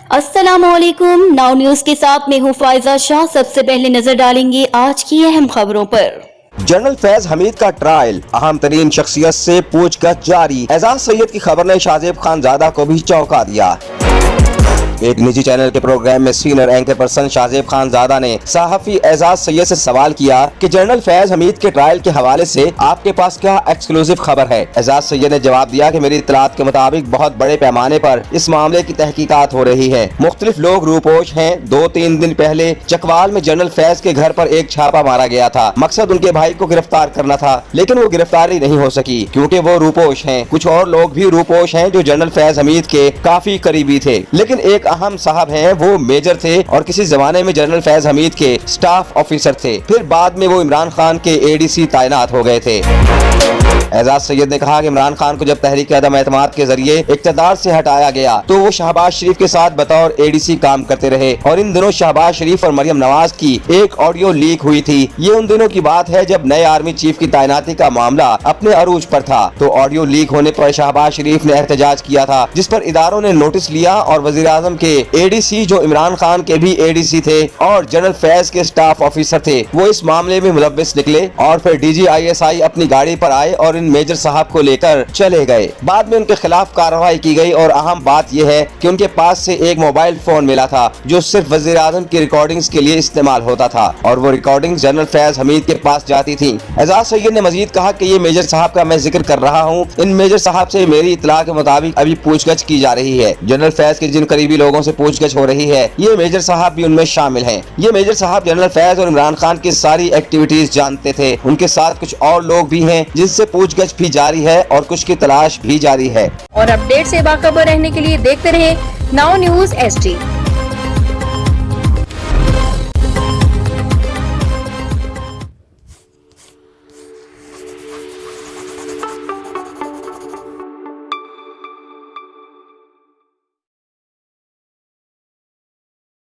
अस्सलामुअलैकुम। Now news के साथ मैं हूँ फायजा शाह। सबसे पहले नजर डालेंगे आज की अहम खबरों पर। जनरल फैज हमीद का ट्रायल, अहम तरीन शख्सियत से पूछताछ जारी। एजाज सैयद की खबर ने शाहजेब खानजादा को भी चौंका दिया। एक निजी चैनल के प्रोग्राम में senior anchor person Shahzeb Khanzada ने सहाफी एजाज सैयद से सवाल किया कि जनरल फैज हमीद के ट्रायल के हवाले से आपके पास क्या एक्सक्लूसिव खबर है। एजाज सैयद ने जवाब दिया कि मेरी इत्तलात के मुताबिक बहुत बड़े पैमाने पर इस मामले की तहकीकात हो रही है। मुख्तलिफ लोग रूपोश हैं। 2-3 दिन पहले चकवाल में जनरल फैज के घर पर एक छापा मारा गया था। मकसद उनके भाई को गिरफ्तार करना था, लेकिन वो गिरफ्तारी नहीं हो सकी क्योंकि वो रूपोश हैं। कुछ और लोग भी रूपोश हैं जो जनरल फैज हमीद के काफी करीबी थे, लेकिन एक अहम साहब हैं, वो मेजर थे और किसी जमाने में जनरल फैज हमीद के स्टाफ ऑफिसर थे। फिर बाद में वो इमरान खान के एडीसी तैनात हो गए थे। एजाज सैयद ने कहा कि इमरान खान को जब तहरीक अदम एतमाद के जरिए इक़्तिदार से हटाया गया तो वो शहबाज शरीफ के साथ बतौर एडीसी काम करते रहे और इन दिनों शहबाज शरीफ और मरियम नवाज की एक ऑडियो लीक हुई थी। ये उन दिनों की बात है जब नए आर्मी चीफ की तैनाती का मामला अपने अरूज पर था। तो ऑडियो लीक होने पर शहबाज शरीफ ने एहतजाज किया था, जिस पर इदारों ने नोटिस लिया और वजीर आजम के एडीसी जो इमरान खान के भी एडीसी थे और जनरल फैज के स्टाफ ऑफिसर थे, वो इस मामले में मुलव्विस निकले और फिर DGISI अपनी गाड़ी पर आए और इन मेजर साहब को लेकर चले गए। बाद में उनके खिलाफ कार्रवाई की गई और अहम बात यह है कि उनके पास से एक मोबाइल फोन मिला था जो सिर्फ वजीर आजम की रिकॉर्डिंग्स के लिए इस्तेमाल होता था और वो रिकॉर्डिंग जनरल फैज हमीद के पास जाती थी। एजाज सैयद ने मजीद कहा कि ये मेजर साहब का मैं जिक्र कर रहा हूँ। इन मेजर साहब से मेरी इत्तला के मुताबिक अभी पूछताछ की जा रही है। जनरल फैज के जिन करीबी लोगों से पूछताछ हो रही है, ये मेजर साहब भी उनमें शामिल हैं। ये मेजर साहब जनरल फैज और इमरान खान की सारी एक्टिविटीज जानते थे। उनके साथ कुछ और लोग भी हैं जिनसे पूछताछ भी जारी है और कुछ की तलाश भी जारी है। और अपडेट से बाखबर रहने के लिए देखते रहे नाउ न्यूज HD।